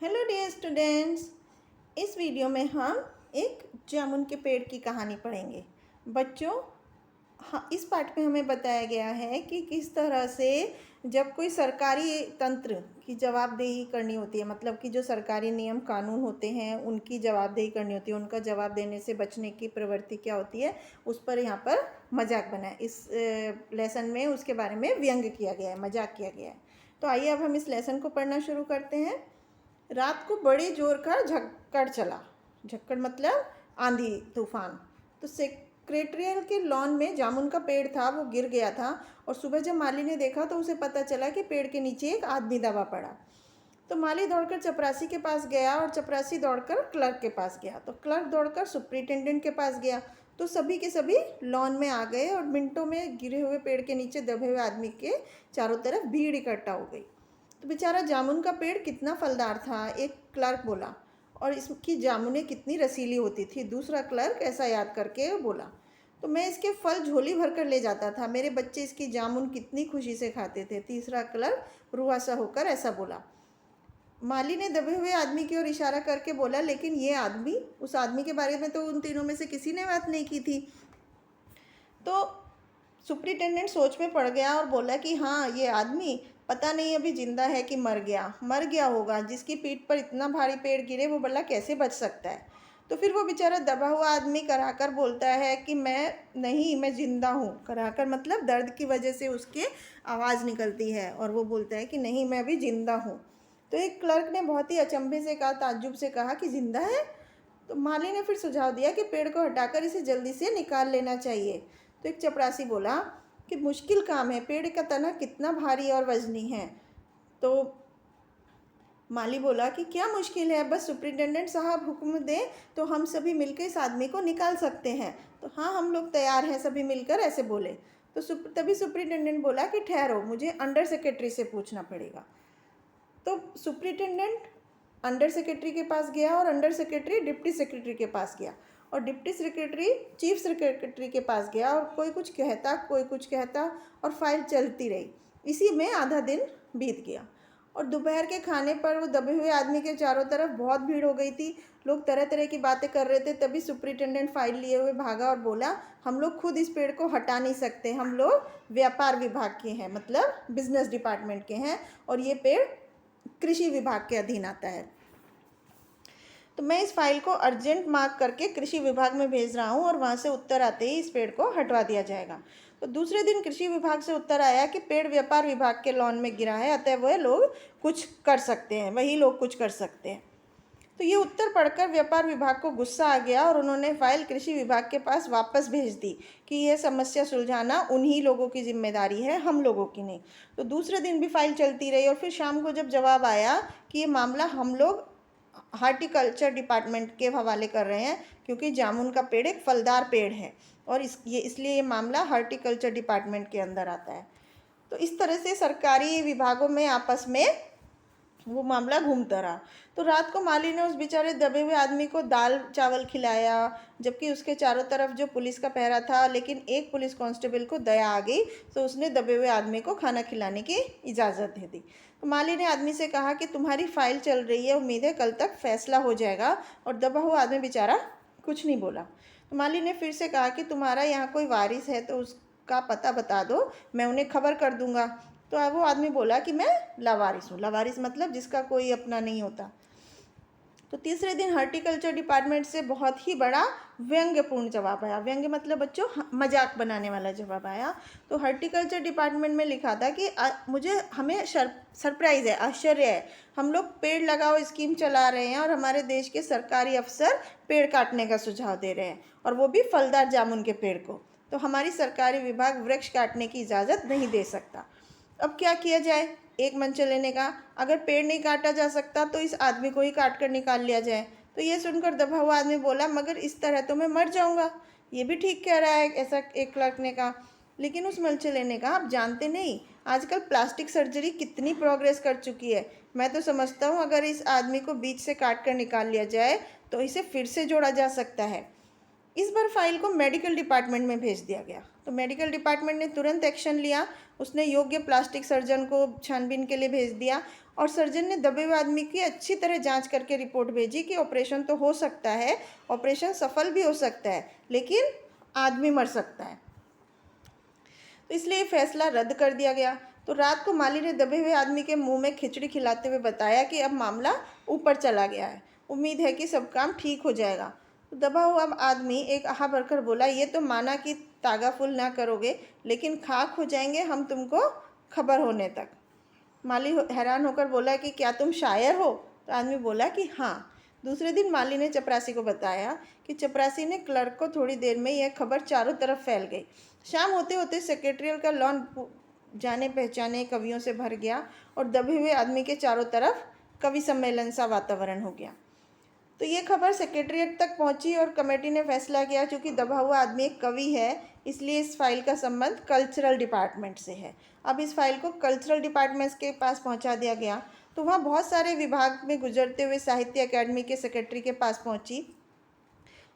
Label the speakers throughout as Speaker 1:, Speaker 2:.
Speaker 1: Hello dear students. इस video में हम एक जामुन के पेड़ की कहानी पढ़ेंगे। बच्चों, हाँ, इस पाठ में हमें बताया गया है कि किस तरह से जब कोई सरकारी तंत्र की जवाबदेही करनी होती है, मतलब कि जो सरकारी नियम कानून होते हैं उनकी जवाबदेही करनी होती है, उनका जवाब देने से बचने की प्रवृत्ति क्या होती है, उस पर यहाँ पर मजाक बना है। इस लेसन में उसके बारे में व्यंग किया गया है, मजाक किया गया है। तो आइए अब हम इस लेसन को पढ़ना शुरू करते हैं। रात को बड़े जोर का झक्कड़ चला। झक्कड़ मतलब आंधी तूफान। तो सेक्रेटरियल के लॉन में जामुन का पेड़ था, वो गिर गया था। और सुबह जब माली ने देखा तो उसे पता चला कि पेड़ के नीचे एक आदमी दबा पड़ा। तो माली दौड़कर चपरासी के पास गया और चपरासी दौड़कर क्लर्क के पास गया। तो क्लर्क दौड़कर सुपरिटेंडेंट के पास गया। तो सभी के सभी लॉन में आ गए और मिनटों में गिरे हुए पेड़ के नीचे दबे हुए आदमी के चारों तरफ भीड़ इकट्ठा हो गई। तो बेचारा जामुन का पेड़ कितना फलदार था, एक क्लर्क बोला। और इसकी जामुनें कितनी रसीली होती थी, दूसरा क्लर्क ऐसा याद करके बोला। तो मैं इसके फल झोली भर कर ले जाता था, मेरे बच्चे इसकी जामुन कितनी खुशी से खाते थे, तीसरा क्लर्क रुआसा होकर ऐसा बोला। माली ने दबे हुए आदमी की ओर इशारा करके बोला, लेकिन ये आदमी, उस आदमी के बारे में तो उन तीनों में से किसी ने बात नहीं की थी। तो सुपरिटेंडेंट सोच में पड़ गया और बोला कि हाँ, ये आदमी पता नहीं अभी जिंदा है कि मर गया होगा। जिसकी पीठ पर इतना भारी पेड़ गिरे वो भला कैसे बच सकता है। तो फिर वो बेचारा दबा हुआ आदमी कराकर बोलता है कि मैं जिंदा हूँ। कराकर मतलब दर्द की वजह से उसके आवाज़ निकलती है और वो बोलता है कि नहीं, मैं अभी जिंदा हूँ। तो एक क्लर्क ने बहुत ही अचंभे से कहा, ताज्जुब से कहा कि जिंदा है। तो माली ने फिर सुझाव दिया कि पेड़ को हटाकर इसे जल्दी से निकाल लेना चाहिए। तो एक चपरासी बोला कि मुश्किल काम है, पेड़ का तना कितना भारी और वजनी है। तो माली बोला कि क्या मुश्किल है, बस सुपरिटेंडेंट साहब हुक्म दें तो हम सभी मिलकर इस आदमी को निकाल सकते हैं। तो हाँ, हम लोग तैयार हैं, सभी मिलकर ऐसे बोले। तो तभी सुपरिटेंडेंट बोला कि ठहरो, मुझे अंडर सेक्रेटरी से पूछना पड़ेगा। तो सुपरिटेंडेंट अंडर सेक्रेटरी के पास गया और अंडर सेक्रेटरी डिप्टी सेक्रेटरी के पास गया और डिप्टी सेक्रेटरी चीफ सेक्रेटरी के पास गया और कोई कुछ कहता और फाइल चलती रही। इसी में आधा दिन बीत गया और दोपहर के खाने पर वो दबे हुए आदमी के चारों तरफ बहुत भीड़ हो गई थी। लोग तरह तरह की बातें कर रहे थे। तभी सुपरिटेंडेंट फाइल लिए हुए भागा और बोला, हम लोग खुद इस पेड़ को हटा नहीं सकते, हम लोग व्यापार विभाग के हैं, मतलब बिजनेस डिपार्टमेंट के हैं, और ये पेड़ कृषि विभाग के अधीन आता है। तो मैं इस फाइल को अर्जेंट मार्क करके कृषि विभाग में भेज रहा हूँ और वहाँ से उत्तर आते ही इस पेड़ को हटवा दिया जाएगा। तो दूसरे दिन कृषि विभाग से उत्तर आया कि पेड़ व्यापार विभाग के लॉन में गिरा है, अतः वह लोग कुछ कर सकते हैं, वही लोग कुछ कर सकते हैं। तो ये उत्तर पढ़कर व्यापार विभाग को गुस्सा आ गया और उन्होंने फाइल कृषि विभाग के पास वापस भेज दी कि यह समस्या सुलझाना उन्हीं लोगों की जिम्मेदारी है, हम लोगों की नहीं। तो दूसरे दिन भी फाइल चलती रही और फिर शाम को जब जवाब आया कि ये मामला हम लोग हार्टिकल्चर डिपार्टमेंट के हवाले कर रहे हैं, क्योंकि जामुन का पेड़ एक फलदार पेड़ है और इसलिए ये मामला हार्टिकल्चर डिपार्टमेंट के अंदर आता है। तो इस तरह से सरकारी विभागों में आपस में वो मामला घूमता रहा। तो रात को माली ने उस बेचारे दबे हुए आदमी को दाल चावल खिलाया, जबकि उसके चारों तरफ जो पुलिस का पहरा था, लेकिन एक पुलिस कांस्टेबल को दया आ गई तो उसने दबे हुए आदमी को खाना खिलाने की इजाज़त दे दी। तो माली ने आदमी से कहा कि तुम्हारी फाइल चल रही है, उम्मीद है कल तक फैसला हो जाएगा। और दबा हुआ आदमी बेचारा कुछ नहीं बोला। तो माली ने फिर से कहा कि तुम्हारा यहाँ कोई वारिस है तो उसका पता बता दो, मैं उन्हें खबर कर दूंगा। तो अब वो आदमी बोला कि मैं लावारिस हूँ। लावारिस मतलब जिसका कोई अपना नहीं होता। तो तीसरे दिन हॉर्टिकल्चर डिपार्टमेंट से बहुत ही बड़ा व्यंग्यपूर्ण जवाब आया। व्यंग्य मतलब बच्चों मजाक बनाने वाला जवाब आया। तो हॉर्टिकल्चर डिपार्टमेंट में लिखा था कि हमें सरप्राइज़ है, आश्चर्य है, हम लोग पेड़ लगाओ स्कीम चला रहे हैं और हमारे देश के सरकारी अफसर पेड़ काटने का सुझाव दे रहे हैं, और वो भी फलदार जामुन के पेड़ को। तो हमारी सरकारी विभाग वृक्ष काटने की इजाज़त नहीं दे सकता। अब क्या किया जाए? एक मन चले ने कहा, अगर पेड़ नहीं काटा जा सकता तो इस आदमी को ही काट कर निकाल लिया जाए। तो ये सुनकर दबा हुआ आदमी बोला, मगर इस तरह तो मैं मर जाऊंगा। ये भी ठीक कह रहा है, ऐसा एक क्लर्क ने कहा। लेकिन उस मनचले ने कहा, आप जानते नहीं आजकल प्लास्टिक सर्जरी कितनी प्रोग्रेस कर चुकी है। मैं तो समझता हूँ अगर इस आदमी को बीच से काट कर निकाल लिया जाए तो इसे फिर से जोड़ा जा सकता है। इस बार फाइल को मेडिकल डिपार्टमेंट में भेज दिया गया। तो मेडिकल डिपार्टमेंट ने तुरंत एक्शन लिया। उसने योग्य प्लास्टिक सर्जन को छानबीन के लिए भेज दिया और सर्जन ने दबे हुए आदमी की अच्छी तरह जांच करके रिपोर्ट भेजी कि ऑपरेशन तो हो सकता है, ऑपरेशन सफल भी हो सकता है, लेकिन आदमी मर सकता है। तो इसलिए फैसला रद्द कर दिया गया। तो रात को माली ने दबे हुए आदमी के मुंह में खिचड़ी खिलाते हुए बताया कि अब मामला ऊपर चला गया है, उम्मीद है कि सब काम ठीक हो जाएगा। तो दबा हुआ आदमी एक आह भरकर बोला, ये तो माना कि तागाफुल ना करोगे, लेकिन खाक हो जाएंगे हम तुमको खबर होने तक। माली हैरान होकर बोला कि क्या तुम शायर हो? तो आदमी बोला कि हाँ। दूसरे दिन माली ने चपरासी को बताया कि चपरासी ने क्लर्क को थोड़ी देर में यह खबर चारों तरफ फैल गई। शाम होते होते सेक्रेटरियल का लॉन जाने पहचाने कवियों से भर गया और दबे हुए आदमी के चारों तरफ कवि सम्मेलन सा वातावरण हो गया। तो ये खबर सेक्रेटरीट तक पहुंची और कमेटी ने फैसला किया, क्योंकि दबा हुआ आदमी एक कवि है, इसलिए इस फाइल का संबंध कल्चरल डिपार्टमेंट से है। अब इस फाइल को कल्चरल डिपार्टमेंट के पास पहुंचा दिया गया। तो वहाँ बहुत सारे विभाग में गुजरते हुए साहित्य अकेडमी के सेक्रेटरी के पास पहुंची।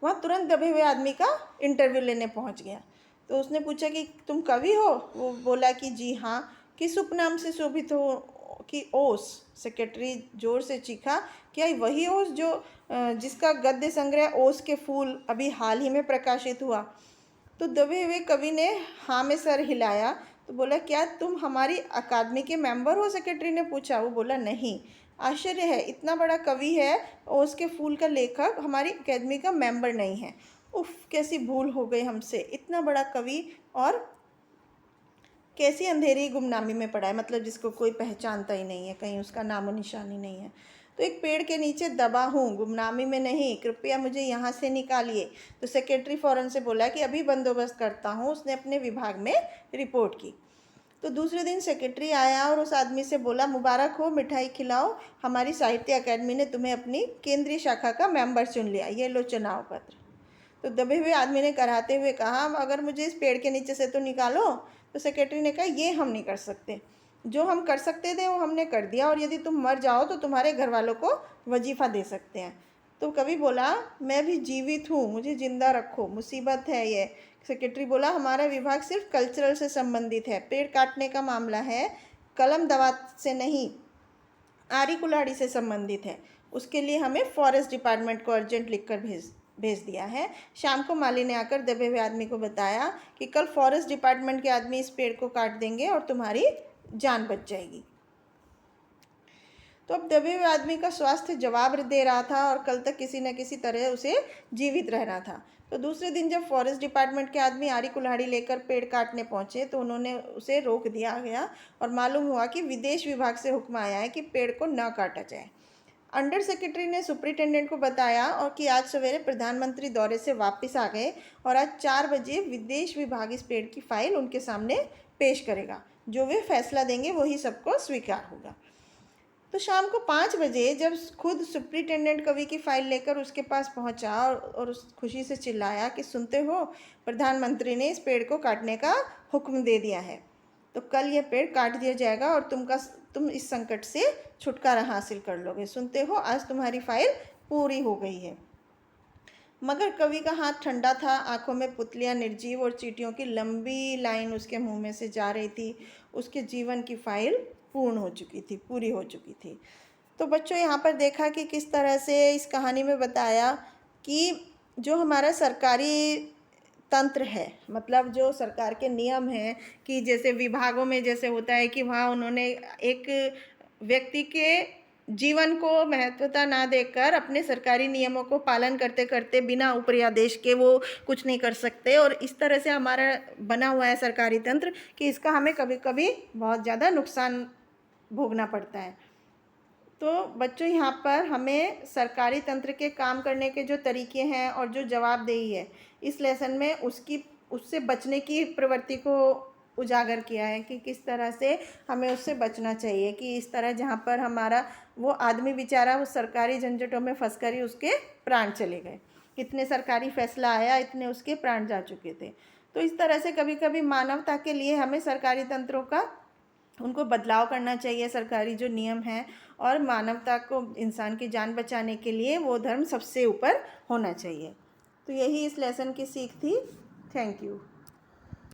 Speaker 1: वहाँ तुरंत दबे हुए आदमी का इंटरव्यू लेने पहुंच गया। तो उसने पूछा कि तुम कवि हो? वो बोला कि जी हाँ। किस उपनाम से शोभित हो? कि ओस। सेक्रेटरी जोर से चीखा, क्या वही ओस जो जिसका गद्य संग्रह ओस के फूल अभी हाल ही में प्रकाशित हुआ? तो दबे हुए कवि ने हाँ में सर हिलाया। तो बोला, क्या तुम हमारी अकादमी के मेंबर हो? सेक्रेटरी ने पूछा। वो बोला, नहीं। आश्चर्य है, इतना बड़ा कवि है, ओस के फूल का लेखक हमारी अकादमी का मेंबर नहीं है। उफ, कैसी भूल हो गई हमसे। इतना बड़ा कवि और कैसी अंधेरी गुमनामी में पड़ा है, मतलब जिसको कोई पहचानता ही नहीं है, कहीं उसका नामो निशानी नहीं है। तो एक पेड़ के नीचे दबा हूँ, गुमनामी में नहीं, कृपया मुझे यहाँ से निकालिए। तो सेक्रेटरी फौरन से बोला कि अभी बंदोबस्त करता हूँ। उसने अपने विभाग में रिपोर्ट की। तो दूसरे दिन सेक्रेटरी आया और उस आदमी से बोला, मुबारक हो, मिठाई खिलाओ, हमारी साहित्य अकेडमी ने तुम्हें अपनी केंद्रीय शाखा का मेंबर चुन लिया, ये लो चुनाव पत्र। तो दबे हुए आदमी ने कराहते हुए कहा, अगर मुझे इस पेड़ के नीचे से तो निकालो। तो सेक्रेटरी ने कहा, ये हम नहीं कर सकते, जो हम कर सकते थे वो हमने कर दिया, और यदि तुम मर जाओ तो तुम्हारे घर वालों को वजीफ़ा दे सकते हैं। तो कवि बोला, मैं भी जीवित हूँ, मुझे ज़िंदा रखो, मुसीबत है ये। सेक्रेटरी बोला, हमारा विभाग सिर्फ कल्चरल से संबंधित है, पेड़ काटने का मामला है, कलम दवात से नहीं, आरी कुल्हाड़ी से संबंधित है। उसके लिए हमें फॉरेस्ट डिपार्टमेंट को अर्जेंट लिखकर भेज दिया है। शाम को माली ने आकर दबे हुए आदमी को बताया कि कल फॉरेस्ट डिपार्टमेंट के आदमी इस पेड़ को काट देंगे और तुम्हारी जान बच जाएगी। तो अब दबे हुए आदमी का स्वास्थ्य जवाब दे रहा था और कल तक किसी न किसी तरह उसे जीवित रहना था। तो दूसरे दिन जब फॉरेस्ट डिपार्टमेंट के आदमी आरी कुल्हाड़ी लेकर पेड़ काटने पहुंचे तो उन्होंने उसे रोक दिया गया और मालूम हुआ कि विदेश विभाग से हुक्म आया है कि पेड़ को न काटा जाए। अंडर सेक्रेटरी ने सुपरिटेंडेंट को बताया और कि आज सवेरे प्रधानमंत्री दौरे से वापस आ गए और आज 4 बजे विदेश विभाग इस पेड़ की फाइल उनके सामने पेश करेगा। जो वे फैसला देंगे वही सबको स्वीकार होगा। तो शाम को 5 बजे जब खुद सुपरिटेंडेंट कवि की फाइल लेकर उसके पास पहुंचा और उस खुशी से चिल्लाया कि सुनते हो, प्रधानमंत्री ने इस पेड़ को काटने का हुक्म दे दिया है, तो कल यह पेड़ काट दिया जाएगा और तुम इस संकट से छुटकारा हासिल कर लोगे। सुनते हो, आज तुम्हारी फाइल पूरी हो गई है। मगर कवि का हाथ ठंडा था, आंखों में पुतलियां निर्जीव और चींटियों की लंबी लाइन उसके मुंह में से जा रही थी। उसके जीवन की फाइल पूर्ण हो चुकी थी, पूरी हो चुकी थी। तो बच्चों, यहाँ पर देखा कि किस तरह से इस कहानी में बताया कि जो हमारा सरकारी तंत्र है, मतलब जो सरकार के नियम हैं, कि जैसे विभागों में जैसे होता है कि वहाँ उन्होंने एक व्यक्ति के जीवन को महत्वता ना देकर अपने सरकारी नियमों को पालन करते करते बिना ऊपरी आदेश के वो कुछ नहीं कर सकते, और इस तरह से हमारा बना हुआ है सरकारी तंत्र कि इसका हमें कभी कभी बहुत ज़्यादा नुकसान भोगना पड़ता है। तो बच्चों, यहाँ पर हमें सरकारी तंत्र के काम करने के जो तरीके हैं और जो जवाबदेही है, इस लेसन में उससे बचने की प्रवृत्ति को उजागर किया है कि किस तरह से हमें उससे बचना चाहिए। कि इस तरह जहाँ पर हमारा वो आदमी बेचारा उस सरकारी झंझटों में फंस कर ही उसके प्राण चले गए, इतने सरकारी फैसला आया, इतने उसके प्राण जा चुके थे। तो इस तरह से कभी कभी मानवता के लिए हमें सरकारी तंत्रों का उनको बदलाव करना चाहिए, सरकारी जो नियम हैं, और मानवता को, इंसान की जान बचाने के लिए वो धर्म सबसे ऊपर होना चाहिए। तो यही इस लेसन की सीख थी। Thank you.